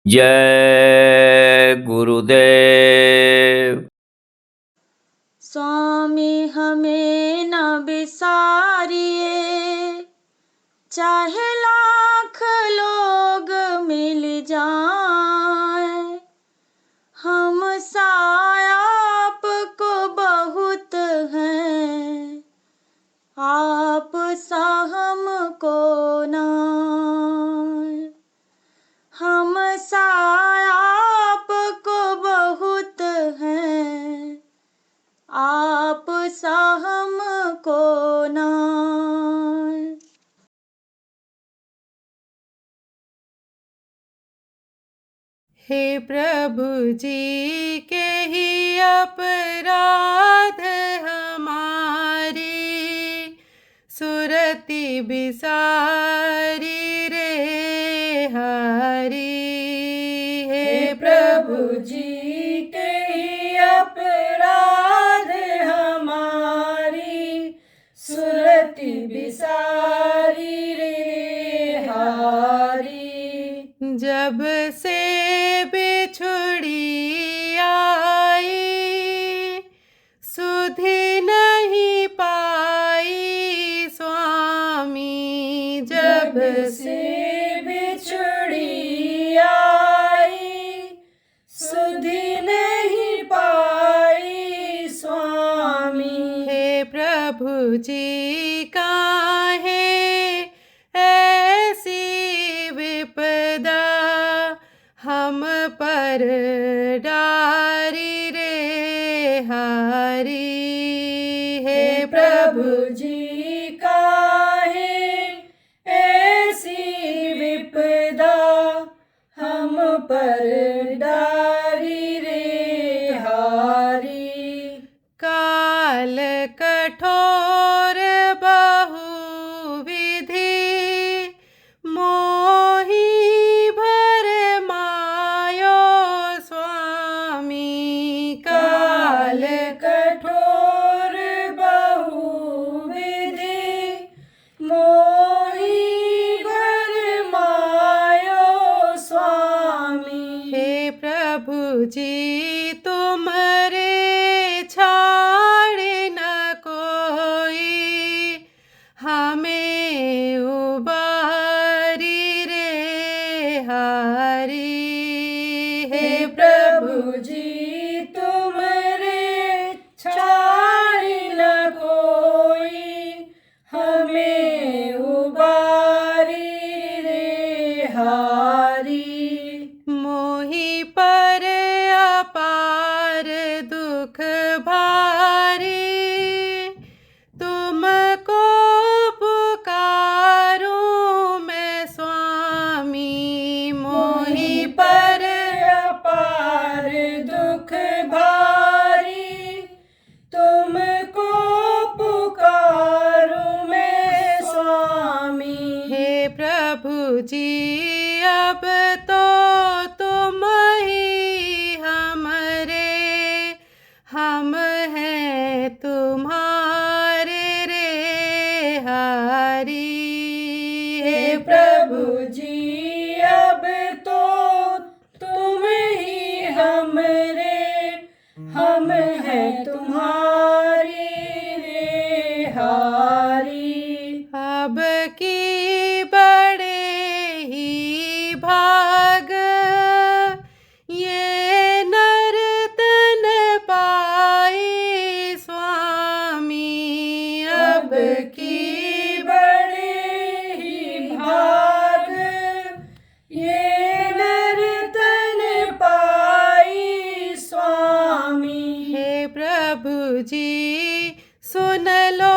जय गुरुदेव। स्वामी हमें न बिसारिए, चाहे लाख लोग मिल जाएं, हम साया आपको बहुत हैं, आप सा हमको नाय। हम साया आपको बहुत हैं, आप सा हमको नाय। हे प्रभु जी के ही अपराध हमारी, सुरति बिसारी रे हरी। हे प्रभु जी के ही अपराध हमारी, सुरति बिसारी रे हरी। जब से बिछुड़ी आई, सुधि नहीं पाई स्वामी। जब से बिछुड़ी आई, सुधि नहीं पाई स्वामी। हे प्रभु जी काहे ऐसी विपदा हम पर डारी रे हरी। हे प्रभु जी काहे ऐसी विपदा हम पर डारी रे हरी। काल कठोर बहु विधि, मोहि भर मायो स्वामी। काल कठोर बहु विधि, मोहि भर मायो स्वामी। हे प्रभु जी तुम्हारे छाड़ न कोई, हमें उबारी रे हरी। हे प्रभु जी तुम्हारे छाड़ न कोई, हमें उबारी रे हरी। मोहि पर अपार दुख भारी, तुमको पुकारूं मैं स्वामी। मोहि पर अपार दुख भारी, तुमको पुकारूं मैं स्वामी। हे प्रभु जी अब तो तुम ही हमरे, हम हैं तुम्हारे रे हरी। हे प्रभु जी अब तो तुम ही हमरे, हम हैं तुम्हारी रे हरी। अब की बड़े ही भाग, ये नर्तन पाई स्वामी। अब की बड़े ही भाग, ये नर्तन पाई स्वामी। हे प्रभु जी सुन लो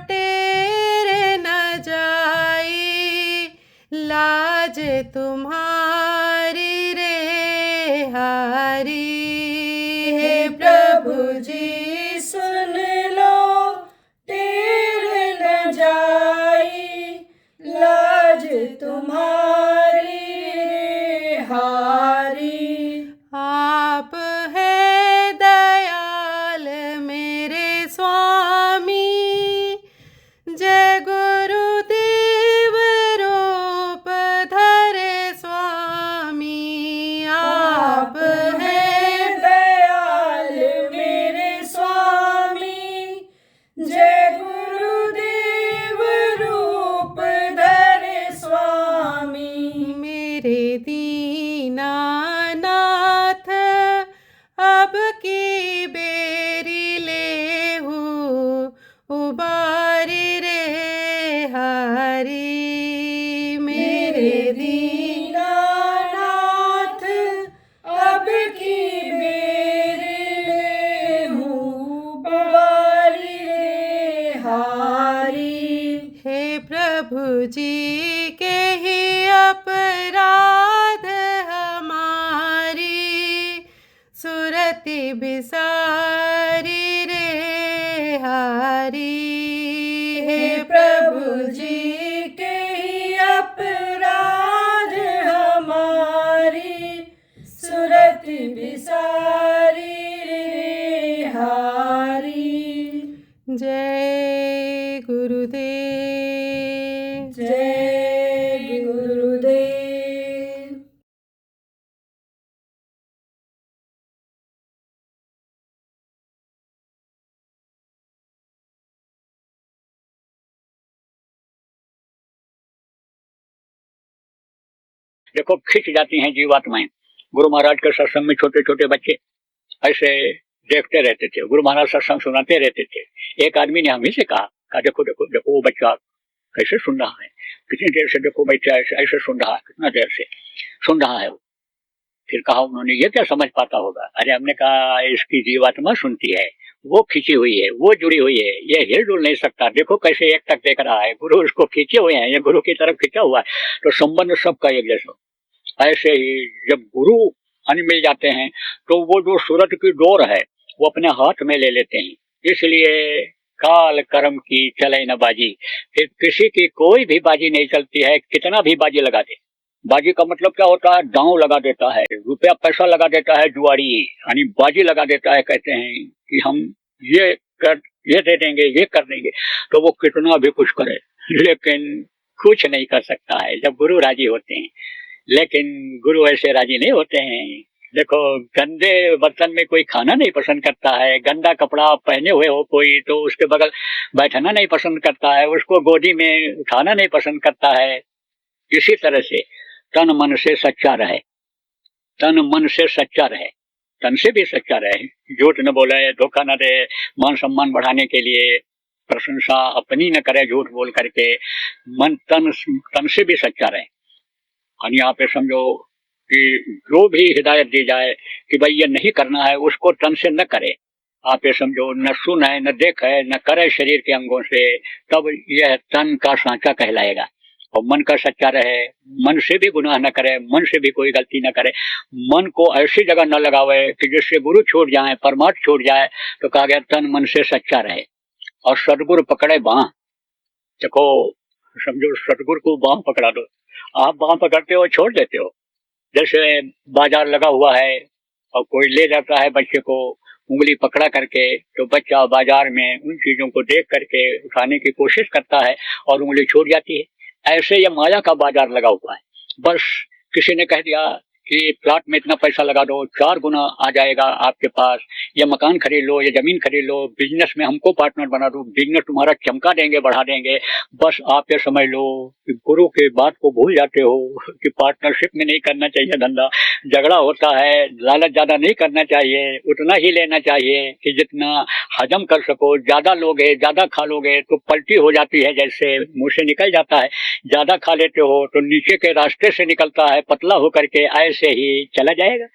टेर न जाई, लाज तुम्हारी रे हरी। हे प्रभु जी सुन लो टेर न जाई, लाज तुम्हारी रे हरी। आप है दयाल मेरे स्वामी, जय गुरु जी के ही अपराध हमारी, सुरति बिसारी रे हारी। हे प्रभु जी के ही अपराध हमारी, सुरति बिसारी रे हारी। जय गुरुदेव, जय गुरुदेव। देखो खिंच जाती हैं जीवात्माएं। गुरु महाराज के सत्संग में छोटे छोटे बच्चे ऐसे देखते रहते थे, गुरु महाराज सत्संग सुनाते रहते थे। एक आदमी ने हमें से कहा देखो देखो देखो वो बच्चा कैसे सुन रहा है, कितनी देर से देखो बच्चा ऐसे ऐसे सुन रहा है, कितना देर से सुन रहा है वो। फिर कहा उन्होंने ये क्या समझ पाता होगा। अरे हमने कहा इसकी जीवात्मा सुनती है, वो खींची हुई है, वो जुड़ी हुई है, ये हिल डुल नहीं सकता। देखो कैसे एक तक देख रहा है, गुरु उसको खींचे हुए हैं, ये गुरु की तरफ खींचा हुआ है, तो संबंध सबका एक जैसा। ऐसे ही जब गुरु अन्य मिल जाते हैं तो वो जो सूरत की डोर है वो अपने हाथ में ले लेते हैं। इसलिए काल कर्म की चले न बाजी, फिर किसी की कोई भी बाजी नहीं चलती है, कितना भी बाजी लगा दे। बाजी का मतलब क्या होता है, दांव लगा देता है, रुपया पैसा लगा देता है जुआरी, यानी बाजी लगा देता है। कहते हैं कि हम ये दे देंगे, ये कर देंगे, तो वो कितना भी कुछ करे लेकिन कुछ नहीं कर सकता है जब गुरु राजी होते हैं। लेकिन गुरु ऐसे राजी नहीं होते हैं। देखो गंदे बर्तन में कोई खाना नहीं पसंद करता है, गंदा कपड़ा पहने हुए हो कोई तो उसके बगल बैठना नहीं पसंद करता है, उसको गोदी में उठाना नहीं पसंद करता है। इसी तरह से तन मन से सच्चा रहे, तन मन से सच्चा रहे, तन से भी सच्चा रहे, झूठ न बोले, धोखा न दे, मान सम्मान बढ़ाने के लिए प्रशंसा अपनी न करे झूठ बोल करके, मन तन से भी सच्चा रहे। और यहाँ पे समझो कि जो भी हिदायत दी जाए कि भाई ये नहीं करना है, उसको तन से न करे। आप ये समझो न सुने न देखे न करे शरीर के अंगों से, तब यह तन का सांचा कहलाएगा। और मन का सच्चा रहे, मन से भी गुनाह न करे, मन से भी कोई गलती न करे, मन को ऐसी जगह न लगावे कि जिससे गुरु छूट जाए, परमार्थ छूट जाए। तो कहा गया तन मन से सच्चा रहे और सदगुरु पकड़े बांह। देखो समझो सदगुरु को बांह पकड़ा दो, आप बांह पकड़ते हो छोड़ देते हो। जैसे बाजार लगा हुआ है और कोई ले जाता है बच्चे को उंगली पकड़ा करके, तो बच्चा बाजार में उन चीजों को देख करके उठाने की कोशिश करता है और उंगली छूट जाती है। ऐसे ये माया का बाजार लगा हुआ है। बस किसी ने कह दिया कि प्लाट में इतना पैसा लगा दो, 4 गुना आ जाएगा आपके पास, या मकान खरीद लो, या जमीन खरीद लो, बिजनेस में हमको पार्टनर बना दो, बिजनेस तुम्हारा चमका देंगे, बढ़ा देंगे। बस आप ये समझ लो कि गुरु के बात को भूल जाते हो कि पार्टनरशिप में नहीं करना चाहिए धंधा, झगड़ा होता है, लालच ज्यादा नहीं करना चाहिए, उतना ही लेना चाहिए कि जितना हजम कर सको। ज्यादा लोगे, ज्यादा खा लोगे तो पलटी हो जाती है, जैसे मुंह से निकल जाता है। ज्यादा खा लेते हो तो नीचे के रास्ते से निकलता है, पतला होकर के ऐसे ही चला जाएगा।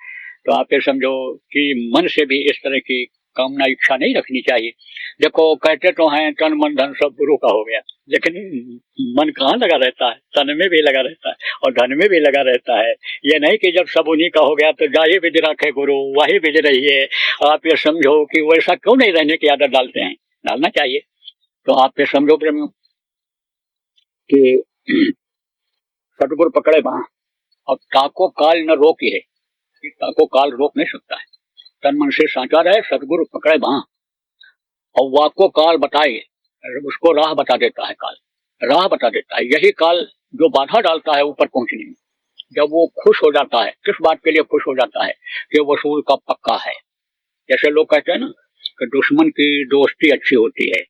तो आप ये समझो कि मन से भी इस तरह की कामना इच्छा नहीं रखनी चाहिए। देखो कहते तो हैं तन मन धन सब गुरु का हो गया, लेकिन मन कहाँ लगा रहता है, तन में भी लगा रहता है और धन में भी लगा रहता है। ये नहीं कि जब सब उन्हीं का हो गया तो जाए विधि रखे गुरु वही विधि रहिए। आप ये समझो कि वैसा क्यों नहीं रहने की आदत डालते हैं, डालना चाहिए। तो आप ये समझो प्रेम कि सतगुरु पकड़े बांह और ताको काल न रोकी है, ताको काल रोक नहीं सकता है। तन मन से सांचा रहे, सतगुरु पकड़े बांह और वाको काल बताए, उसको राह बता देता है, काल राह बता देता है। यही काल जो बाधा डालता है ऊपर पहुंचने में। जब वो खुश हो जाता है, किस बात के लिए खुश हो जाता है कि वसूल का पक्का है। जैसे लोग कहते हैं ना कि दुश्मन की दोस्ती अच्छी होती है।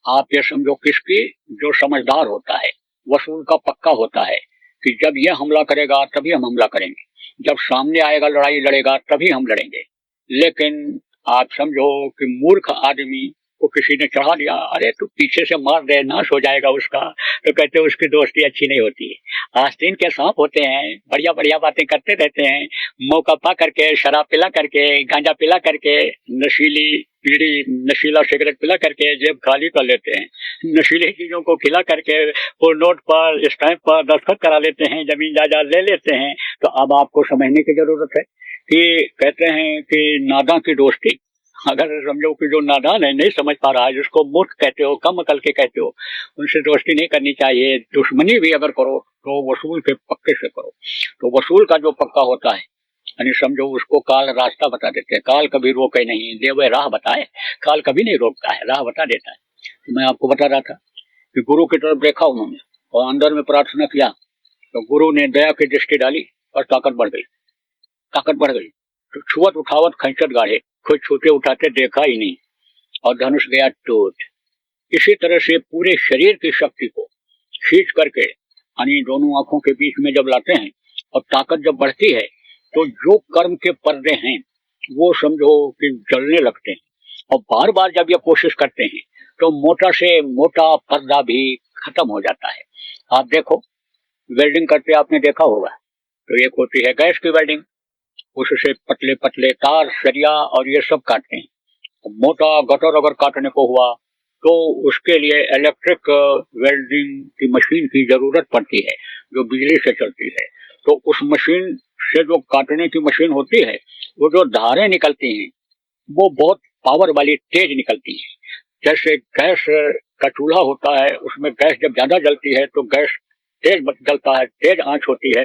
आप ये समझो किसकी, जो समझदार होता है, वसूल का पक्का होता है कि जब ये हमला करेगा तभी हम हमला करेंगे, जब सामने आएगा लड़ाई लड़ेगा तभी हम लड़ेंगे। लेकिन आप समझो कि मूर्ख आदमी को किसी ने चढ़ा दिया, अरे तू पीछे से मार दे, नाश हो जाएगा उसका, तो कहते उसकी दोस्ती अच्छी नहीं होती है। आस्तीन के सांप होते हैं, बढ़िया बढ़िया बातें करते रहते हैं, मौका पा करके शराब पिला करके, गांजा पिला करके, नशीली बीड़ी नशीला सिगरेट पिला करके जेब खाली कर लेते हैं, नशीली चीजों को खिला करके वो नोट पर स्टैंप पर दस्तखत करा लेते हैं, जमीन जायदाद ले लेते हैं। तो अब आपको समझने की जरूरत है कि कहते हैं कि नादां की दोस्ती, अगर समझो कि जो नादान है, नहीं समझ पा रहा है, जिसको मूर्ख कहते हो, कम अकल के कहते हो, उनसे दोस्ती नहीं करनी चाहिए। दुश्मनी भी अगर करो तो वसूल के पक्के से करो। तो वसूल का जो पक्का होता है, यानी समझो उसको काल रास्ता बता देते हैं, काल कभी रोके नहीं, देवे राह बताए, काल कभी नहीं रोकता है, राह बता देता है। तो मैं आपको बता रहा था कि गुरु की तरफ देखा उन्होंने और अंदर में प्रार्थना किया, तो गुरु ने दया की दृष्टि डाली और ताकत बढ़ गई, ताकत बढ़ गई। तो छुअत उठावत खंचत गाढ़े, खुद छूटे उठाते देखा ही नहीं और धनुष गया टूट। इसी तरह से पूरे शरीर की शक्ति को खींच करके यानी दोनों आंखों के बीच में जब लाते हैं और ताकत जब बढ़ती है, तो जो कर्म के पर्दे हैं वो समझो कि जलने लगते हैं। और बार बार जब ये कोशिश करते हैं तो मोटा से मोटा पर्दा भी खत्म हो जाता है। आप देखो वेल्डिंग करते आपने देखा होगा, तो एक होती है गैस की वेल्डिंग, उससे पतले पतले तार सरिया और ये सब काटते हैं। मोटा गटर अगर काटने को हुआ तो उसके लिए इलेक्ट्रिक वेल्डिंग की मशीन की जरूरत पड़ती है जो बिजली से चलती है। तो उस मशीन से जो काटने की मशीन होती है, वो जो धारें निकलती हैं वो बहुत पावर वाली तेज निकलती है। जैसे गैस का चूल्हा होता है, उसमें गैस जब ज्यादा जलती है तो गैस तेज जलता है, तेज आंच होती है,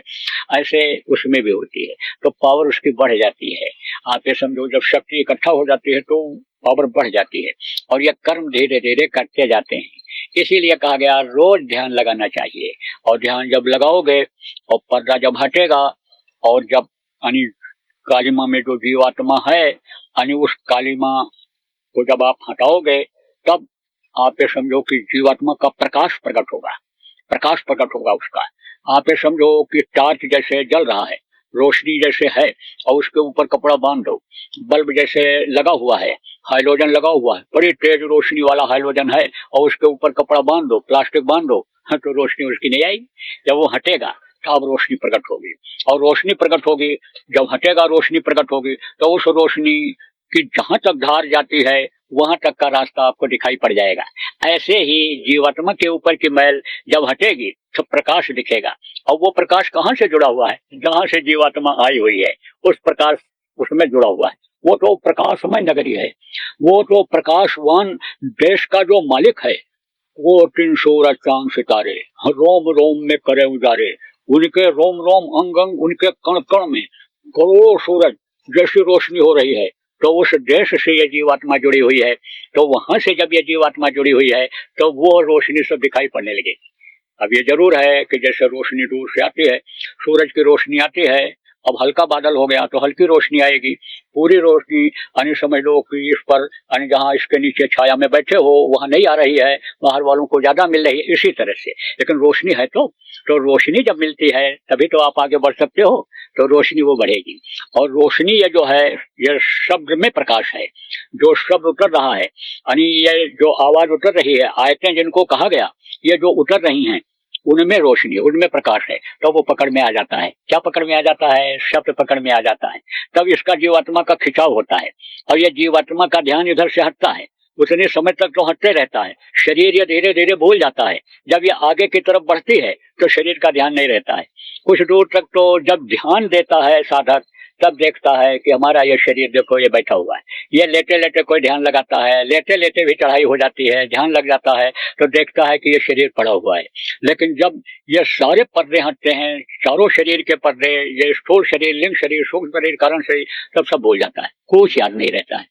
ऐसे उसमें भी होती है, तो पावर उसकी बढ़ जाती है। आप ये समझो जब शक्ति इकट्ठा हो जाती है तो पावर बढ़ जाती है और ये कर्म धीरे धीरे करते जाते हैं। इसीलिए कहा गया रोज ध्यान लगाना चाहिए। और ध्यान जब लगाओगे और पर्दा जब हटेगा और जब यानी कालिमा में जो जीवात्मा है यानी उस कालिमा को जब आप हटाओगे, तब आप ये समझो कि जीवात्मा का प्रकाश प्रकट होगा, प्रकाश प्रकट होगा उसका। आप ये समझो कि टार्च जैसे जल रहा है, रोशनी जैसे है और उसके ऊपर कपड़ा बांध दो, बल्ब जैसे लगा हुआ है, हाइड्रोजन लगा हुआ है, बड़ी तेज रोशनी वाला हाइड्रोजन है और उसके ऊपर कपड़ा बांध दो, प्लास्टिक बांध दो, तो रोशनी उसकी नहीं आएगी। जब वो हटेगा तब रोशनी प्रकट होगी और रोशनी प्रकट होगी, जब हटेगा रोशनी प्रकट होगी, तो उस रोशनी की जहां तक धार जाती है वहां तक का रास्ता आपको दिखाई पड़ जाएगा। ऐसे ही जीवात्मा के ऊपर की मैल जब हटेगी तो प्रकाश दिखेगा। और वो प्रकाश कहाँ से जुड़ा हुआ है? जहां से जीवात्मा आई हुई है उस प्रकाश उसमें जुड़ा हुआ है। वो तो प्रकाशमय नगरी है, वो तो प्रकाशवान देश का जो मालिक है, वो 3 सूरज चांद सितारे रोम रोम में करे उजारे, उनके रोम रोम अंग अंग उनके कण कण में करोड़ों सूरज जैसी रोशनी हो रही है। तो उस देश से ये जीवात्मा जुड़ी हुई है, तो वहां से जब ये जीवात्मा जुड़ी हुई है तो वो रोशनी सब दिखाई पड़ने लगेगी। अब ये जरूर है कि जैसे रोशनी दूर से आती है, सूरज की रोशनी आती है, अब हल्का बादल हो गया तो हल्की रोशनी आएगी, पूरी रोशनी यानी समझ लो कि इस पर यानी जहाँ इसके नीचे छाया में बैठे हो वहां नहीं आ रही है, बाहर वालों को ज्यादा मिल रही है, इसी तरह से। लेकिन रोशनी है तो रोशनी जब मिलती है तभी तो आप आगे बढ़ सकते हो, तो रोशनी वो बढ़ेगी। और रोशनी ये जो है ये शब्द में प्रकाश है, जो शब्द उतर रहा है यानी ये जो आवाज उतर रही है, आयतें जिनको कहा गया, ये जो उतर रही हैं उनमें रोशनी, उनमें प्रकाश है, तो वो पकड़ में आ जाता है। क्या पकड़ में आ जाता है? शब्द पकड़ में आ जाता है। तब इसका जीवात्मा का खिंचाव होता है और ये जीवात्मा का ध्यान इधर से हटता है, उतने समय तक तो हटते रहता है। शरीर ये धीरे धीरे भूल जाता है, जब ये आगे की तरफ बढ़ती है तो शरीर का ध्यान नहीं रहता है। कुछ दूर तक तो जब ध्यान देता है साधक, तब देखता है कि हमारा ये शरीर देखो ये बैठा हुआ है, ये लेटे लेटे कोई ध्यान लगाता है, लेटे लेटे भी चढ़ाई हो जाती है, ध्यान लग जाता है, तो देखता है कि ये शरीर पड़ा हुआ है। लेकिन जब ये सारे पर्दे हटते हैं, चारों शरीर के पर्दे, ये स्थूल शरीर, लिंग शरीर, सूक्ष्म शरीर, कारण शरीर, तब सब भूल जाता है, कुछ याद नहीं रहता है।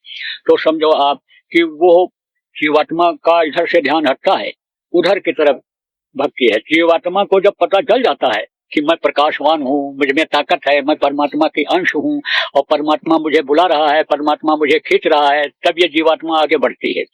तो समझो आप कि वो जीवात्मा का इधर से ध्यान हटता है, उधर की तरफ भक्ति है। जीवात्मा को जब पता चल जाता है कि मैं प्रकाशवान हूँ, मुझ में ताकत है, मैं परमात्मा के अंश हूँ और परमात्मा मुझे बुला रहा है, परमात्मा मुझे खींच रहा है, तब ये जीवात्मा आगे बढ़ती है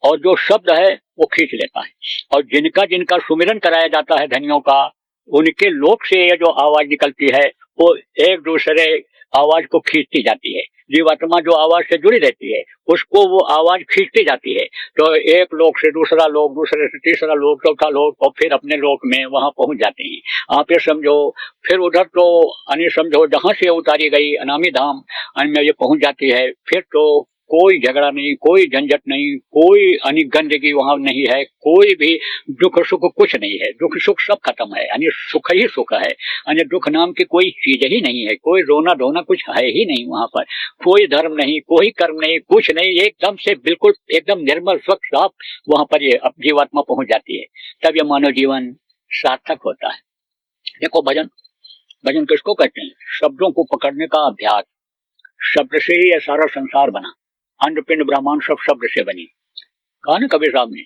और जो शब्द है वो खींच लेता है। और जिनका जिनका सुमिरन कराया जाता है धनियों का, उनके लोक से ये जो आवाज निकलती है वो एक दूसरे आवाज को खींचती जाती है। जीवात्मा जो आवाज से जुड़ी रहती है उसको वो आवाज खींचती जाती है। तो एक लोक से दूसरा लोक, दूसरे से तीसरा लोक, चौथा लोक, और फिर अपने लोक में वहां पहुंच जाते हैं। आप ये समझो फिर उधर तो अन्य समझो जहां से उतारी गई अनामी धाम में ये पहुंच जाती है। फिर तो कोई झगड़ा नहीं, कोई झंझट नहीं, कोई अन्य गंदगी वहां नहीं है, कोई भी दुख सुख कुछ नहीं है। दुख सुख सब खत्म है, यानी सुख ही सुख है, यानी दुख नाम की कोई चीज ही नहीं है। कोई रोना धोना कुछ है ही नहीं वहां पर। कोई धर्म नहीं, कोई कर्म नहीं, कुछ नहीं, एकदम से बिल्कुल एकदम निर्मल स्वच्छ साफ वहां पर ये जीवात्मा पहुंच जाती है। तब ये मानव जीवन सार्थक होता है। देखो भजन, भजन किसको कहते हैं? शब्दों को पकड़ने का अभ्यास। शब्द से ही यह सारा संसार बना, अंडपिंड ब्रह्मांड सब शब्द से बनी। कहा ना कबीर साहब ने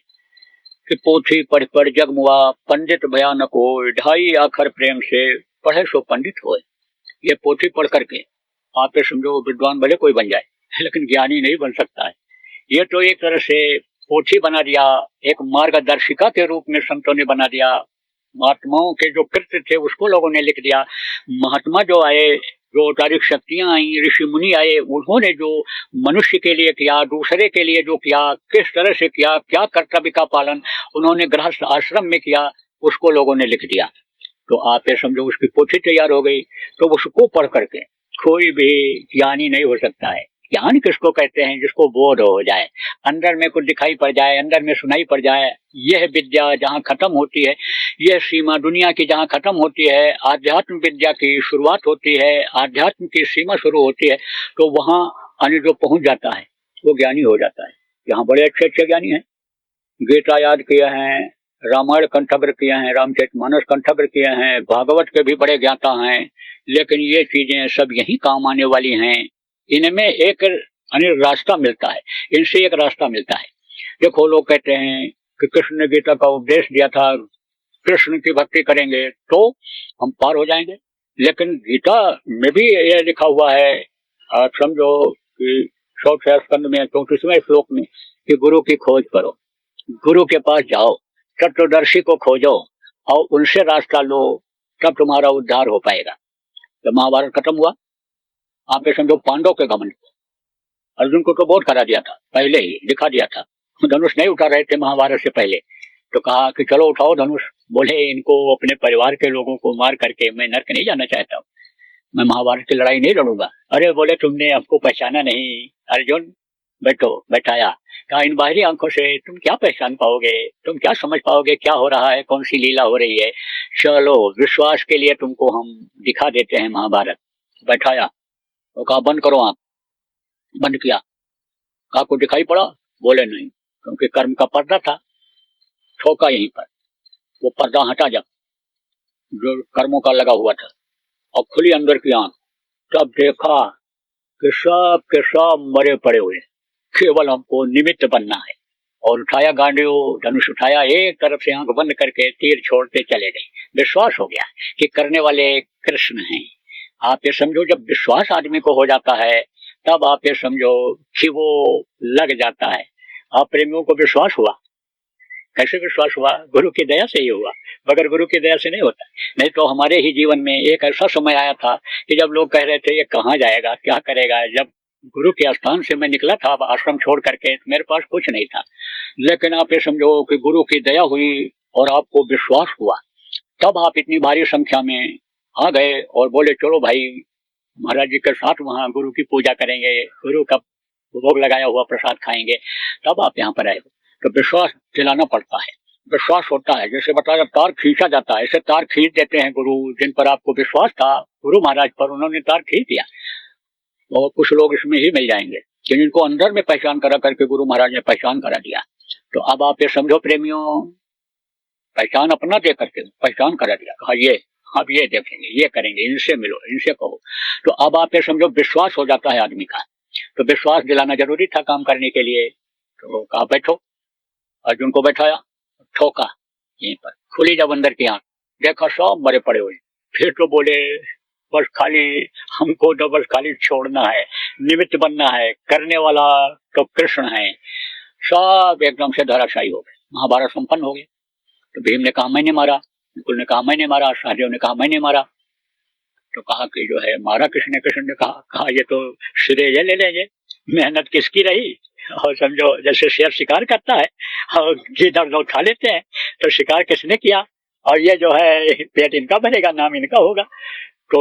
कि पोथी पढ़ पढ़ जग मुआ, पंडित भयानक हो, ढाई आखर प्रेम से पढ़े सो पंडित हो। ये पोथी पढ़ करके आप ये समझो विद्वान भले कोई बन जाए, लेकिन ज्ञानी नहीं बन सकता है। ये तो एक तरह से पोथी बना दिया, एक मार्गदर्शिका के रूप में संतों ने बना दिया। महात्माओं के जो कृत्य थे उसको लोगों ने लिख दिया। महात्मा जो आए, जो तारीख शक्तियां आई, ऋषि मुनि आए, उन्होंने जो मनुष्य के लिए किया, दूसरे के लिए जो किया, किस तरह से किया, क्या कर्तव्य का पालन उन्होंने गृहस्थ आश्रम में किया, उसको लोगों ने लिख दिया। तो आप ये समझो उसकी पोथी तैयार हो गई। तो उसको पढ़ करके कोई भी ज्ञानी नहीं हो सकता है। ज्ञान किसको कहते हैं? जिसको बोध हो जाए, अंदर में कुछ दिखाई पड़ जाए, अंदर में सुनाई पड़ जाए। यह विद्या जहाँ खत्म होती है, यह सीमा दुनिया की जहाँ खत्म होती है, आध्यात्म विद्या की शुरुआत होती है, आध्यात्म की सीमा शुरू होती है, तो वहाँ अन्य जो पहुंच जाता है वो ज्ञानी हो जाता है। यहाँ बड़े अच्छे अच्छे ज्ञानी हैं, गीता याद किए हैं, रामायण कंठग्र किए हैं, रामचरितमानस कंठग्र किए हैं, भागवत के भी बड़े ज्ञाता हैं। लेकिन ये चीजें सब यही काम आने वाली हैं। इनमें एक रास्ता मिलता है, इनसे एक रास्ता मिलता है। देखो लोग कहते हैं कि कृष्ण ने गीता का उपदेश दिया था, कृष्ण की भक्ति करेंगे तो हम पार हो जाएंगे। लेकिन गीता में भी यह लिखा हुआ है, आप समझो कि 100 स्कंद में 34वें श्लोक में कि गुरु की खोज करो, गुरु के पास जाओ, तत्वदर्शी को खोजो और उनसे रास्ता लो, तब तुम्हारा उद्धार हो पाएगा। जब महाभारत खत्म हुआ, आप ये समझो पांडव के घमंड, अर्जुन को तो बहुत करा दिया था, पहले ही दिखा दिया था। धनुष नहीं उठा रहे थे महाभारत से पहले, तो कहा कि चलो उठाओ धनुष। बोले इनको अपने परिवार के लोगों को मार करके मैं नरक नहीं जाना चाहता हूँ, मैं महाभारत की लड़ाई नहीं लड़ूंगा। अरे बोले तुमने हमको पहचाना नहीं। अर्जुन बैठो, बैठाया। कहा इन बाहरी आंखों से तुम क्या पहचान पाओगे, तुम क्या समझ पाओगे क्या हो रहा है, कौन सी लीला हो रही है। चलो विश्वास के लिए तुमको हम दिखा देते हैं महाभारत। बैठाया तो कहा बंद करो आंख। बंद किया। कहा को दिखाई पड़ा? बोले नहीं, क्योंकि कर्म का पर्दा था। ठोका यहीं पर, वो पर्दा हटा जब जो कर्मों का लगा हुआ था और खुली अंदर की आंख, तब देखा कि सब के सब मरे पड़े हुए, केवल हमको निमित्त बनना है। और उठाया गांडियो, धनुष उठाया, एक तरफ से आंख बंद करके तीर छोड़ते चले गए। विश्वास हो गया कि करने वाले कृष्ण हैं। आप ये समझो जब विश्वास आदमी को हो जाता है तब आप ये समझो कि वो लग जाता है। आप प्रेमियों को विश्वास हुआ, कैसे विश्वास हुआ? गुरु की दया से ही हुआ, बगैर गुरु की दया से नहीं होता। नहीं तो हमारे ही जीवन में एक ऐसा समय आया था कि जब लोग कह रहे थे ये कहाँ जाएगा, क्या करेगा। जब गुरु के स्थान से मैं निकला था आश्रम छोड़ करके, मेरे पास कुछ नहीं था, लेकिन आप ये समझो कि गुरु की दया हुई और आपको विश्वास हुआ, तब आप इतनी भारी संख्या में आ गए और बोले चलो भाई महाराज जी के साथ वहां गुरु की पूजा करेंगे, गुरु का भोग लगाया हुआ प्रसाद खाएंगे। तब आप यहाँ पर आए हो। तो विश्वास दिलाना पड़ता है, विश्वास होता है। जैसे बताया तार खींचा जाता है, ऐसे तार खींच देते हैं गुरु। जिन पर आपको विश्वास था गुरु महाराज पर, उन्होंने तार खींच दिया। और कुछ लोग इसमें ही मिल जाएंगे जिनको अंदर में पहचान करा करके गुरु महाराज ने पहचान करा दिया। तो अब आप ये समझो प्रेमियों, पहचान अपना दे करके पहचान करा दिया। कहा ये अब ये देखेंगे, ये करेंगे, इनसे मिलो, इनसे कहो। तो अब आप ये समझो विश्वास हो जाता है आदमी का। तो विश्वास दिलाना जरूरी था काम करने के लिए। तो कहा बैठो, अर्जुन को बैठाया, ठोका यहीं पर, खुली जब अंदर की आंख, देखा सब मरे पड़े हुए। फिर तो बोले बस खाली हमको तो बस खाली छोड़ना है, निमित्त बनना है, करने वाला तो कृष्ण है। सब एकदम से धराशायी हो गए, महाभारत संपन्न हो गए। तो भीम ने कहा मैंने मारा, नकुल ने कहा मैंने मारा, सहदेव ने कहा मैंने मारा। तो कहा कि जो है मारा कृष्ण ने कहा ये तो श्रेय ले लेंगे, मेहनत किसकी रही। और समझो जैसे शेर शिकार करता है और जिधर लोग खा लेते हैं, तो शिकार किसने किया, और ये जो है पेट इनका बनेगा, नाम इनका होगा। तो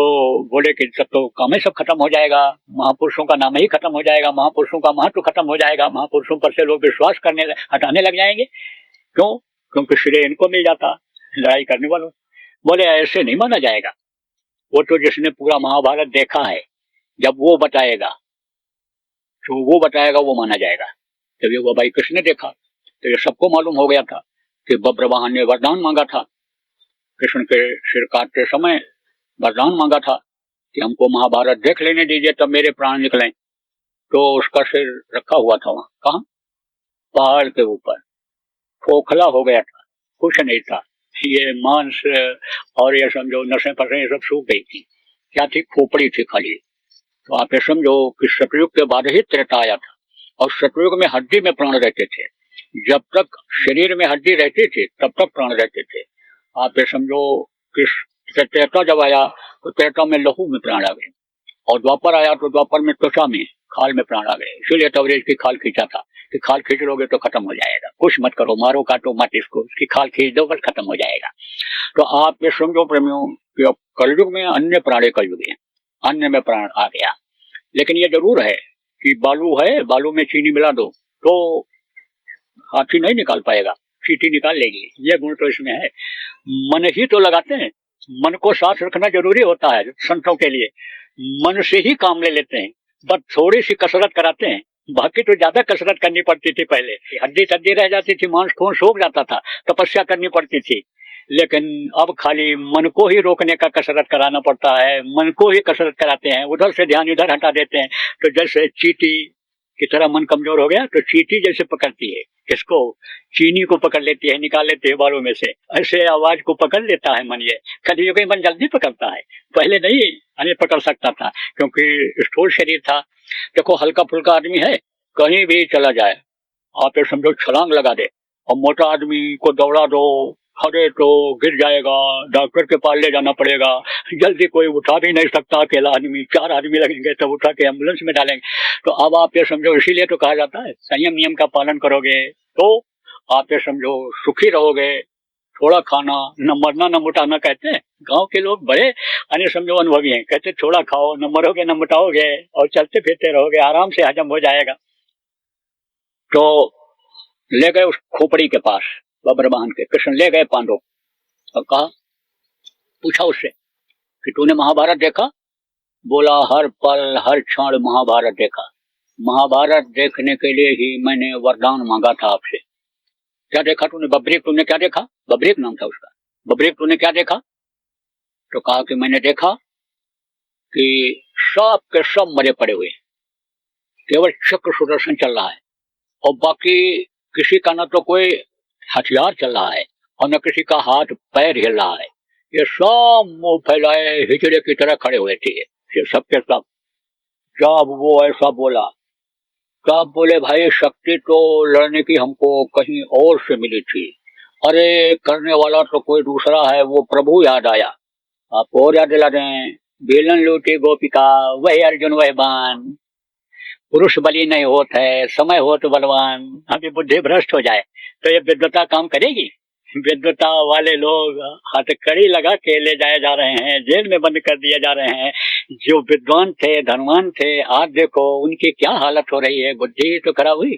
बोले कि सब तो काम ही सब खत्म हो जाएगा, महापुरुषों का नाम ही खत्म हो जाएगा, महापुरुषों का महत्व खत्म हो जाएगा, महापुरुषों पर से लोग विश्वास हटाने लग जाएंगे। क्यों? क्योंकि श्रेय इनको मिल जाता लड़ाई करने वालों। बोले ऐसे नहीं माना जाएगा, वो तो जिसने पूरा महाभारत देखा है, जब वो बताएगा वो माना जाएगा। जब ये वो भाई कृष्ण ने देखा तो ये सबको मालूम हो गया था कि बब्रवाहन ने वरदान मांगा था, कृष्ण के सिर काटते समय वरदान मांगा था कि हमको महाभारत देख लेने दीजिए तब मेरे प्राण निकलें। तो उसका सिर रखा हुआ था वहां, कहा, पहाड़ के ऊपर, खोखला हो गया था, कुछ नहीं था, ये मांस और ये समझो नसें पसें सब सूख गई थी, क्या थी, खोपड़ी थी खाली। तो आप ये समझो कि सतयुग के बाद ही त्रेता आया था, और सतयुग में हड्डी में प्राण रहते थे, जब तक शरीर में हड्डी रहती थी तब तक प्राण रहते थे। आप ये समझो कि त्रेता जब आया तो त्रेता में लहू में प्राण आ गए, और द्वापर आया तो द्वापर में त्वचा में खाल में प्राण आ गए। इसीलिए तवरेज की खाल खींचा था कि खाल खींच लोगे तो खत्म हो जाएगा, कुछ मत करो, मारो काटो मत इसको, इसकी खाल खींच दो बस खत्म हो जाएगा। तो आप ये समझो प्रेमियों कि कलयुग में अन्य प्राणी कलयुग है, अन्य में प्राण आ गया। लेकिन ये जरूर है कि बालू है, बालू में चीनी मिला दो तो हाथी नहीं निकाल पाएगा, चींटी निकाल लेगी, ये गुण तो इसमें है। मन ही तो लगाते हैं, मन को साथ रखना जरूरी होता है संतों के लिए, मन से ही काम ले लेते हैं, बस थोड़ी सी कसरत कराते हैं, बाकी तो ज्यादा कसरत करनी पड़ती थी। पहले हड्डी सड्डी रह जाती थी, मांस खून सूख जाता था, तपस्या करनी पड़ती थी, लेकिन अब खाली मन को ही रोकने का कसरत कराना पड़ता है, मन को ही कसरत कराते हैं, उधर से ध्यान इधर हटा देते हैं। तो जैसे चींटी की तरह मन कमजोर हो गया, तो चींटी जैसे पकड़ती है किसको, चीनी को पकड़ लेती है, निकाल लेती है बालों में से, ऐसे आवाज को पकड़ लेता है मन। ये कलियुग में मन जल्दी पकड़ता है, पहले नहीं पकड़ सकता था क्योंकि स्थूल शरीर था। देखो हल्का फुल्का आदमी है, कहीं भी चला जाए, आप ये समझो छलांग लगा दे, और मोटा आदमी को दौड़ा दो, अरे तो गिर जाएगा, डॉक्टर के पास ले जाना पड़ेगा, जल्दी कोई उठा भी नहीं सकता, अकेला आदमी, 4 आदमी लगेंगे तब उठा के एम्बुलेंस में डालेंगे। तो अब आप ये समझो, इसीलिए तो कहा जाता है संयम नियम का पालन करोगे तो आप ये समझो सुखी रहोगे। थोड़ा खाना, न मरना न मुटाना, कहते हैं गांव के लोग बड़े अन्य समझो अनुभवी हैं, कहते थोड़ा खाओ, न मरोगे न मुटाओगे, और चलते फिरते रहोगे, आराम से हजम हो जाएगा। तो ले गए उस खोपड़ी के पास, बब्रवाहन के कृष्ण ले गए पांडव, और कहा, पूछा उससे कि तूने महाभारत देखा? बोला हर पल हर क्षण महाभारत देखा, महाभारत देखने के लिए ही मैंने वरदान मांगा था आपसे। क्या देखा तूने? बब्रीक, तूने क्या देखा? बब्रीक नाम था उसका। बब्रीक तूने क्या देखा? तो कहा कि मैंने देखा कि सब के सब मरे पड़े हुए, केवल चक्र सुदर्शन चल रहा है, और बाकी किसी का न तो कोई हथियार चल रहा है और न किसी का हाथ पैर हिल रहा है, ये सब मुंह फैलाए हिजड़े की तरह खड़े हुए थे, ये सब के सब। जब वो ऐसा बोला तब बोले, भाई शक्ति तो लड़ने की हमको कहीं और से मिली थी, अरे करने वाला तो कोई दूसरा है, वो प्रभु याद आया। आपको और याद दिला दें, बेलन लूटी गोपिका वही अर्जुन वह बान, पुरुष बलि नहीं होता है समय हो तो बलवान। अभी बुद्धि भ्रष्ट हो जाए तो ये विद्वता काम करेगी? विद्वता वाले लोग हथकड़ी लगा के ले जाए जा रहे हैं, जेल में बंद कर दिए जा रहे हैं। जो विद्वान थे, धनवान थे, आज देखो उनकी क्या हालत हो रही है, बुद्धि तो खराब हुई।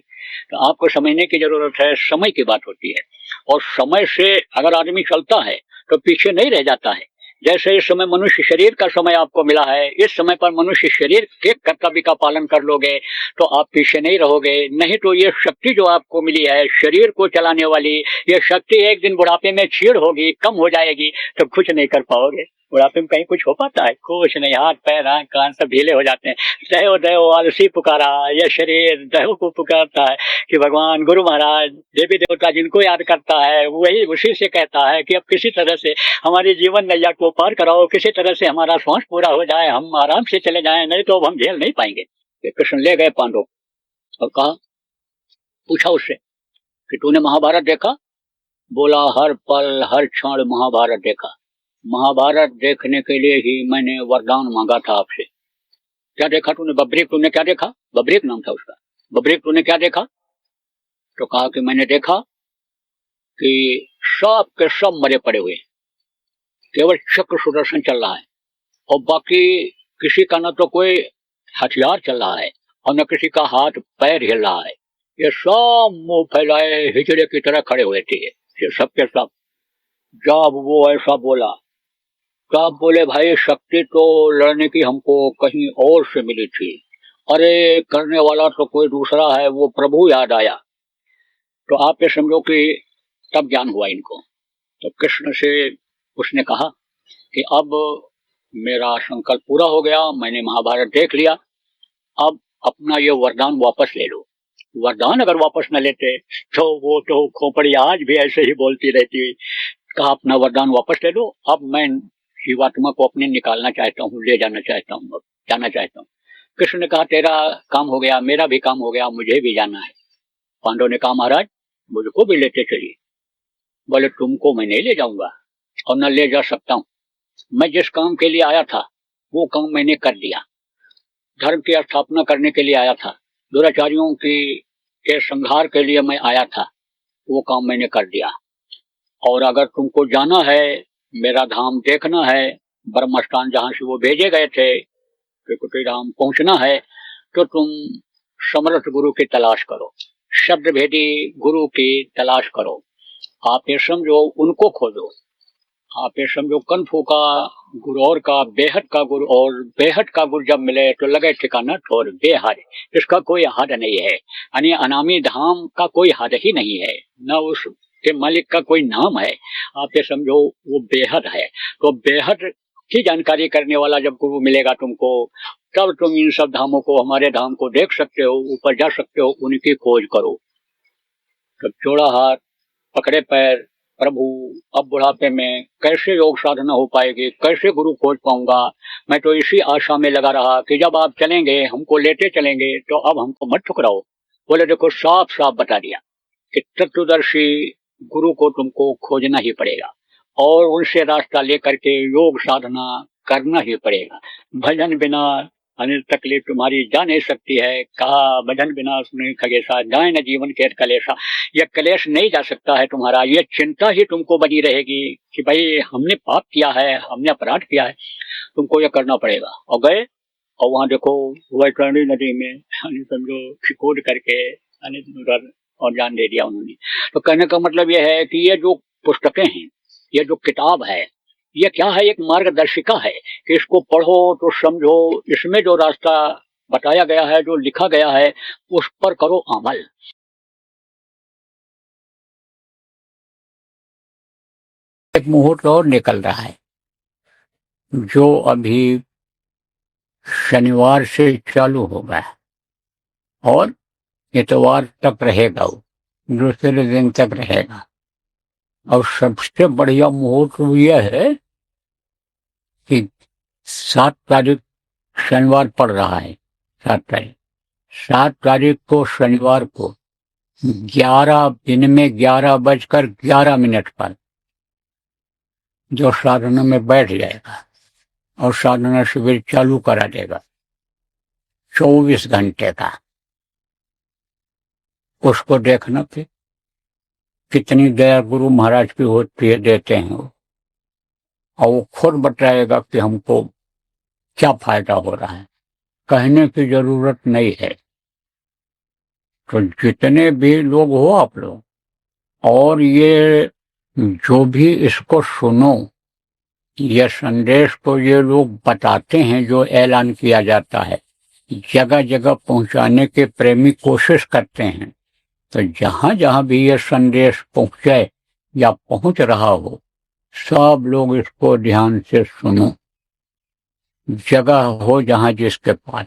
तो आपको समझने की जरूरत है, समय की बात होती है, और समय से अगर आदमी चलता है तो पीछे नहीं रह जाता है। जैसे इस समय मनुष्य शरीर का समय आपको मिला है, इस समय पर मनुष्य शरीर के कर्तव्य का पालन कर लोगे तो आप पीछे नहीं रहोगे। नहीं तो ये शक्ति जो आपको मिली है शरीर को चलाने वाली, ये शक्ति एक दिन बुढ़ापे में छीड़ होगी, कम हो जाएगी, तो कुछ नहीं कर पाओगे। बुढ़ापे में कहीं कुछ हो पाता है? कुछ नहीं, हाथ पैर आंख कान सब ढीले हो जाते हैं। दयो दयो आलसी पुकारा, यह शरीर दयो को पुकारता है कि भगवान गुरु महाराज देवी देवता जिनको याद करता है वही उसी से कहता है कि अब किसी तरह से हमारी जीवन नैया को पार कराओ, किसी तरह से हमारा श्वास पूरा हो जाए, हम आराम से चले जाएं, नहीं तो अब हम झेल नहीं पाएंगे। कृष्ण ले गए पांडव और कहा, पूछा उससे कि तूने महाभारत देखा? बोला हर पल हर क्षण महाभारत देखा, महाभारत देखने के लिए ही मैंने वरदान मांगा था आपसे। क्या देखा तूने बब्रीक? तूने क्या देखा? बब्रीक नाम था उसका। बब्रीक तूने क्या देखा? तो कहा कि मैंने देखा कि सब के सब मरे पड़े हुए, केवल चक्र सुदर्शन चल रहा है और बाकी किसी का न तो कोई हथियार चल रहा है और न किसी का हाथ पैर हिल रहा है। ये सब मुंह फैलाए हिजड़े की तरह खड़े हुए थे, ये सब के सब। जब वो ऐसा बोला तब बोले भाई शक्ति तो लड़ने की हमको कहीं और से मिली थी, अरे करने वाला तो कोई दूसरा है, वो प्रभु याद आया। तो आप ये समझो कि तब ज्ञान हुआ इनको। तो कृष्ण से उसने कहा कि अब मेरा संकल्प पूरा हो गया, मैंने महाभारत देख लिया, अब अपना ये वरदान वापस ले लो। वरदान अगर वापस न लेते तो वो तो खोपड़ी आज भी ऐसे ही बोलती रहती। कहा अपना वरदान वापस ले लो, अब मैं जीवात्मा को अपने निकालना चाहता हूँ, ले जाना चाहता हूँ, अब जाना चाहता हूँ। कृष्ण ने कहा तेरा काम हो गया, मेरा भी काम हो गया, मुझे भी जाना है। पांडव ने कहा महाराज मुझको भी लेते चलिए। बोले तुमको मैं नहीं ले जाऊंगा और न ले जा सकता हूँ। मैं जिस काम के लिए आया था वो काम मैंने कर दिया, धर्म की स्थापना करने के लिए आया था, दुराचारियों के संहार के लिए मैं आया था, वो काम मैंने कर दिया। और अगर तुमको जाना है, मेरा धाम देखना है, ब्रह्मस्थान जहां से वो भेजे गए थे, त्रिकुटी धाम पहुंचना है, तो तुम समर्थ गुरु की तलाश करो, शब्द भेदी गुरु की तलाश करो। आप ये समझो उनको खोजो, आप ये समझो कनफू का गुरु और का बेहद का गुरु, और बेहद का गुरु जब मिले तो लगे ठिकाना ठोर बेहद, इसका कोई हद नहीं है। यानी अनामी धाम का कोई हद ही नहीं है, न उसके मालिक का कोई नाम है। आप ये समझो वो बेहद है। तो बेहद की जानकारी करने वाला जब गुरु मिलेगा तुमको, तब तुम इन सब धामों को, हमारे धाम को देख सकते हो, ऊपर जा सकते हो, उनकी खोज करो। तब जोड़ा हाथ पकड़े पैर, प्रभु अब बुढ़ापे में कैसे योग साधना हो पाएगी, कैसे गुरु खोज पाऊंगा। मैं तो इसी आशा में लगा रहा कि जब आप चलेंगे, हमको लेते चलेंगे, तो अब हमको मत ठुकराओ। बोले देखो साफ साफ बता दिया कि तत्वदर्शी गुरु को तुमको खोजना ही पड़ेगा और उनसे रास्ता लेकर के योग साधना करना ही पड़ेगा। भजन बिना अनिल तकलीफ तुम्हारी जा नहीं सकती है। कहा भजन बिना सुने खगेशा, जाए न जीवन के कलेशा। यह कलेश नहीं जा सकता है तुम्हारा, ये चिंता ही तुमको बनी रहेगी कि भाई हमने पाप किया है, हमने अपराध किया है, तुमको ये करना पड़ेगा। और गए और वहां देखो वैतरणी नदी में समझो छिकोड़ करके उधर और जान दे दिया उन्होंने। तो कहने का मतलब यह है कि ये जो पुस्तकें हैं, ये जो किताब है, ये क्या है, एक मार्गदर्शिका है कि इसको पढ़ो तो समझो, इसमें जो रास्ता बताया गया है, जो लिखा गया है, उस पर करो अमल। एक मुहूर्त और निकल रहा है जो अभी शनिवार से चालू होगा और इतवार तक रहेगा, वो दूसरे दिन तक रहेगा। और सबसे बढ़िया मुहूर्त यह है कि 7 तारीख शनिवार पड़ रहा है, 7 तारीख को शनिवार को 11 दिन में 11:11 पर जो साधना में बैठ जाएगा और साधना शिविर चालू करा देगा 24 घंटे का, उसको देखना फिर कितनी दया गुरु महाराज की होती है, देते हैं वो। और वो खुद बताएगा कि हमको क्या फायदा हो रहा है, कहने की जरूरत नहीं है। तो जितने भी लोग हो आप लोग, और ये जो भी इसको सुनो, ये संदेश को ये लोग बताते हैं, जो ऐलान किया जाता है, जगह जगह पहुंचाने के प्रेमी कोशिश करते हैं। तो जहां जहां भी ये संदेश पहुंचे या पहुंच रहा हो, सब लोग इसको ध्यान से सुनो। जगह हो जहां जिसके पास,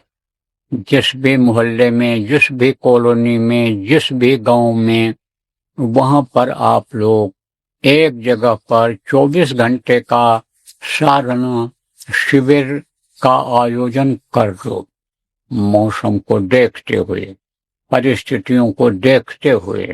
जिस भी मोहल्ले में, जिस भी कॉलोनी में, जिस भी गांव में, वहां पर आप लोग एक जगह पर 24 घंटे का साधना शिविर का आयोजन कर दो। मौसम को देखते हुए, परिस्थितियों को देखते हुए,